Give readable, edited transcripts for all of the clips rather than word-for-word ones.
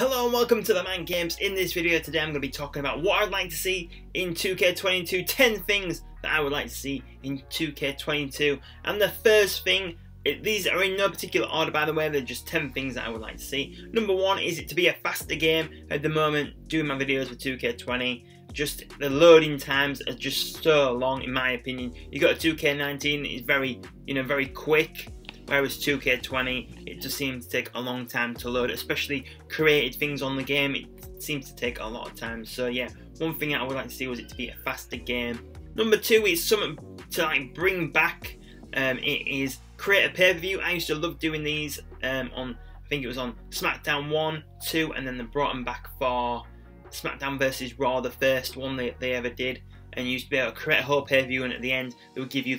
Hello and welcome to TheMan Games. In this video today I'm going to be talking about what I'd like to see in 2K22, 10 things that I would like to see in 2K22. And the first thing, these are in no particular order by the way, they're just 10 things that I would like to see. Number one is it to be a faster game. At the moment, doing my videos for 2K20, just the loading times are just so long in my opinion. You got a 2K19, it's very quick. Whereas 2K20, it just seems to take a long time to load, especially created things on the game, it seems to take a lot of time. So yeah, one thing I would like to see was it to be a faster game. Number two is something to bring back, it is create a pay-per-view. I used to love doing these on, I think it was on SmackDown 1, 2, and then they brought them back for SmackDown vs Raw, the first one they ever did. And you used to be able to create a whole pay-per-view, and at the end they would give you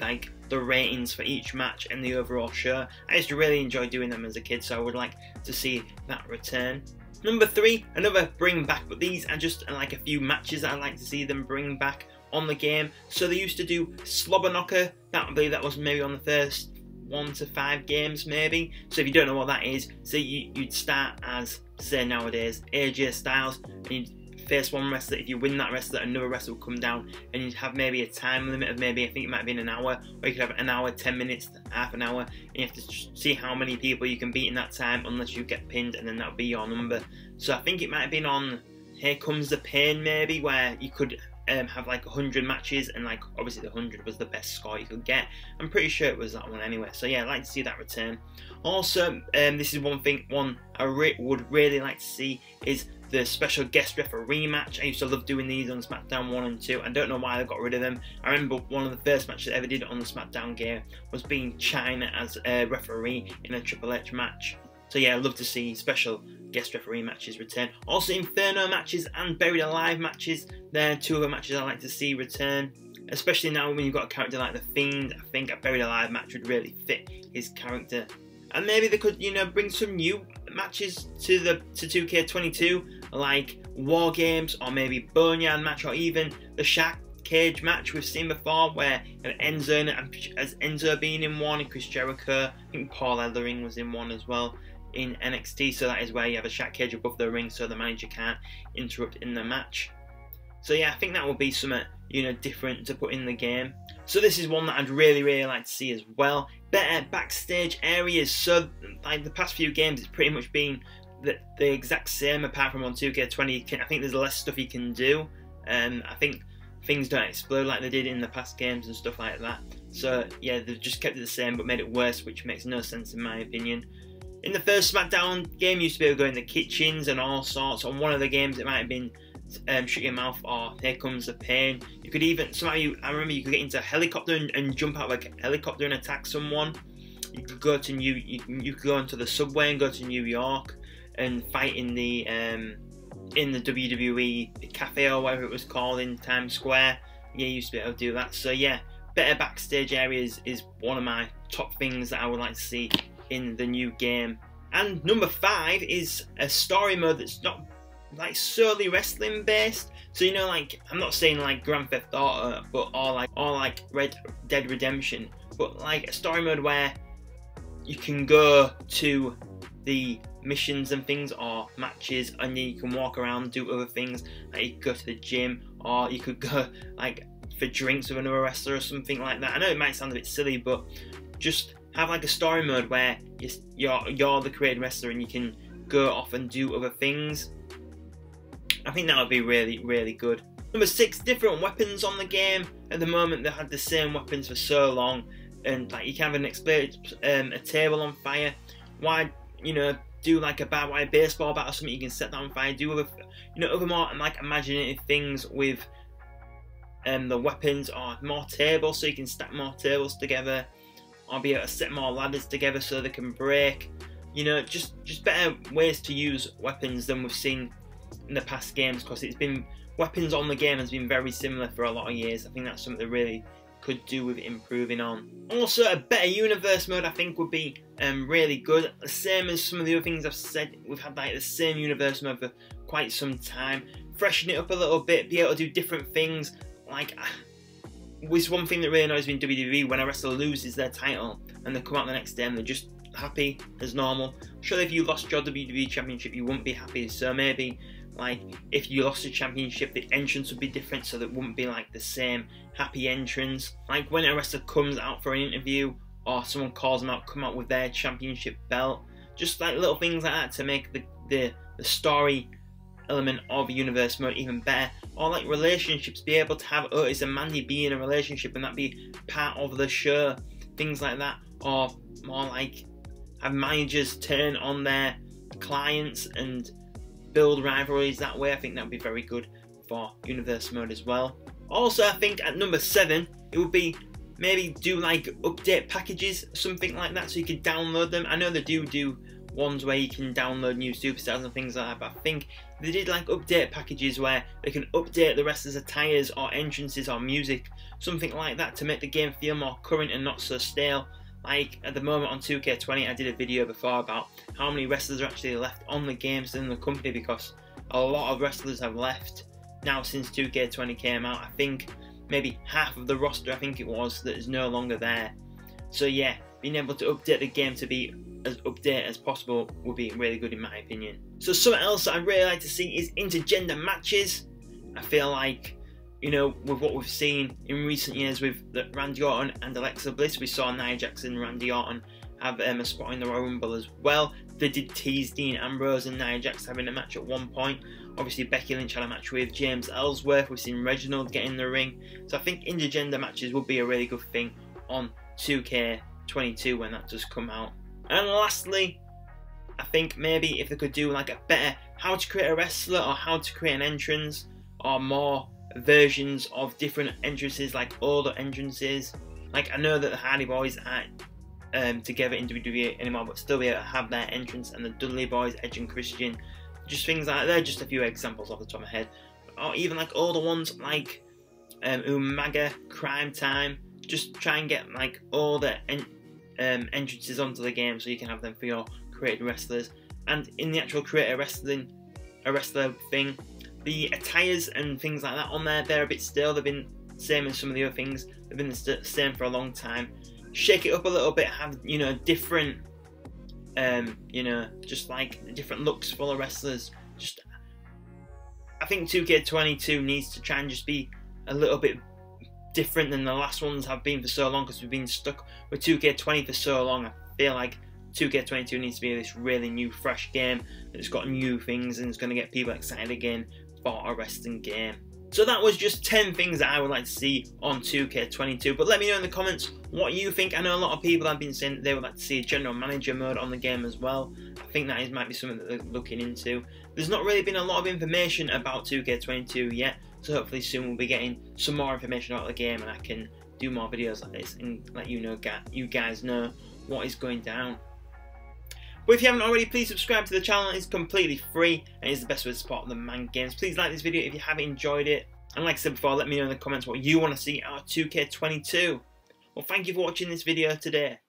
the ratings for each match and the overall show. I used to really enjoy doing them as a kid, so I would like to see that return. Number three, another bring back, but these are just a few matches that I'd like to see them bring back on the game. So they used to do Slobber Knocker, that was maybe on the first 1 to 5 games maybe. So if you don't know what that is, so you'd start as, say nowadays, AJ Styles, and you'd face one wrestler. If you win that wrestler, another wrestler will come down, and you'd have maybe a time limit of maybe, I think it might have been an hour, or you could have an hour, 10 minutes, half an hour, and you have to see how many people you can beat in that time unless you get pinned, and then that'll be your number. So I think it might have been on Here Comes the Pain maybe, where you could have 100 matches, and obviously the 100 was the best score you could get. I'm pretty sure it was that one anyway, so yeah, I'd like to see that return. Also, this is one I would really like to see is the special guest referee match. I used to love doing these on SmackDown 1 and 2. I don't know why they got rid of them. I remember one of the first matches I ever did on the SmackDown game was being China as a referee in a Triple H match. So yeah, I'd love to see special guest referee matches return. Also Inferno matches and Buried Alive matches. They're two other matches I'd like to see return. Especially now when you've got a character like The Fiend. I think a Buried Alive match would really fit his character. And maybe they could, bring some new matches to 2K22, like War Games, or maybe Boneyard match, or even the Shark Cage match we've seen before, where Enzo being in one, and Chris Jericho, I think Paul Ellering was in one as well in NXT. So that is where you have a Shark Cage above the ring, so the manager can't interrupt in the match. So yeah, I think that would be something different to put in the game. So this is one that I'd really like to see as well. Better backstage areas. So the past few games, it's pretty much been the exact same, apart from on 2K20. I think there's less stuff you can do, and I think things don't explode like they did in the past games and stuff like that. So yeah, they've just kept it the same but made it worse, which makes no sense in my opinion. In the first SmackDown game, you used to be able to go in the kitchens and all sorts. On one of the games, it might have been Shut Your Mouth or Here Comes the Pain. You could even, I remember you could get into a helicopter and jump out of a helicopter and attack someone. You could go to you could go into the subway and go to New York and fight in the WWE cafe or whatever it was called in Times Square. Yeah, you used to be able to do that. So yeah, better backstage areas is one of my top things that I would like to see in the new game. And number 5 is a story mode that's not solely wrestling based. So I'm not saying Grand Theft Auto, but or Red Dead Redemption, but a story mode where you can go to the missions and things or matches, and then you can walk around and do other things. You could go to the gym, or you could go for drinks with another wrestler or something like that. I know it might sound a bit silly, but just have a story mode where you're the created wrestler and you can go off and do other things. I think that would be really good. Number 6, different weapons on the game. At the moment, they had the same weapons for so long, and you can have a table on fire. Why, do a barbed wire baseball bat or something you can set that on fire. Do other more imaginative things with the weapons, or more tables so you can stack more tables together, or be able to set more ladders together so they can break. Just better ways to use weapons than we've seen in the past games, because it's been, weapons on the game has been very similar for a lot of years. I think that's something they really could do with improving on. Also, a better universe mode I think would be really good. The same as some of the other things I've said, we've had the same universe mode for quite some time. Freshen it up a little bit, be able to do different things. Was one thing that really annoys me in WWE, when a wrestler loses their title and they come out the next day and they just happy as normal. Surely if you lost your WWE Championship you wouldn't be happy, so maybe like if you lost the championship the entrance would be different, so that wouldn't be like the same happy entrance. Like when a wrestler comes out for an interview or someone calls them out, come out with their championship belt, just like little things like that to make the story element of Universe Mode even better. Or like relationships, be able to have Otis and Mandy be in a relationship and that be part of the show, things like that. Or more like have managers turn on their clients and build rivalries that way. I think that would be very good for Universe Mode as well. Also, I think at number 7 it would be maybe do like update packages, something like that, so you can download them. I know they do ones where you can download new superstars and things like that, but I think they did like update packages where they can update the wrestlers' attires or entrances or music, something like that, to make the game feel more current and not so stale. Like at the moment on 2K20 I did a video before about how many wrestlers are actually left on the games in the company, because a lot of wrestlers have left now since 2K20 came out. I think maybe half of the roster, I think it was, that is no longer there. So yeah, being able to update the game to be as updated as possible would be really good in my opinion. So something else that I'd really like to see is intergender matches. I feel like, you know, with what we've seen in recent years with Randy Orton and Alexa Bliss, we saw Nia Jax and Randy Orton have a spot in the Royal Rumble as well. They did tease Dean Ambrose and Nia Jax having a match at one point. Obviously Becky Lynch had a match with James Ellsworth. We've seen Reginald get in the ring. So I think intergender matches would be a really good thing on 2K22 when that does come out. And lastly, I think maybe if they could do like a better how to create a wrestler or how to create an entrance, or more versions of different entrances, like older entrances. Like I know that the Hardy Boys aren't together in WWE anymore, but still be able to have their entrance, and the Dudley Boys, Edge and Christian, just things like that. They're just a few examples off the top of my head. Or even like older ones like Umaga, Crime Time. Just try and get like older entrances onto the game so you can have them for your created wrestlers. And in the actual create a wrestler thing, the attires and things like that on there, they're a bit stale. They've been same as some of the other things. They've been the same for a long time. Shake it up a little bit, have, you know, different, you know, just like different looks for the wrestlers. Just, I think 2K22 needs to try and just be a little bit different than the last ones have been for so long, because we've been stuck with 2K20 for so long. I feel like 2K22 needs to be this really new, fresh game that's got new things and it's going to get people excited again for a wrestling game. So that was just 10 things that I would like to see on 2K22, but let me know in the comments what you think. I know a lot of people have been saying that they would like to see a general manager mode on the game as well. I think that might be something that they're looking into. There's not really been a lot of information about 2K22 yet, so hopefully soon we'll be getting some more information about the game and I can do more videos like this and let you guys know what is going down. But if you haven't already, please subscribe to the channel. It's completely free and it's the best way to support TheMan Games. Please like this video if you haven't enjoyed it. And like I said before, let me know in the comments what you want to see out of 2K22. Well, thank you for watching this video today.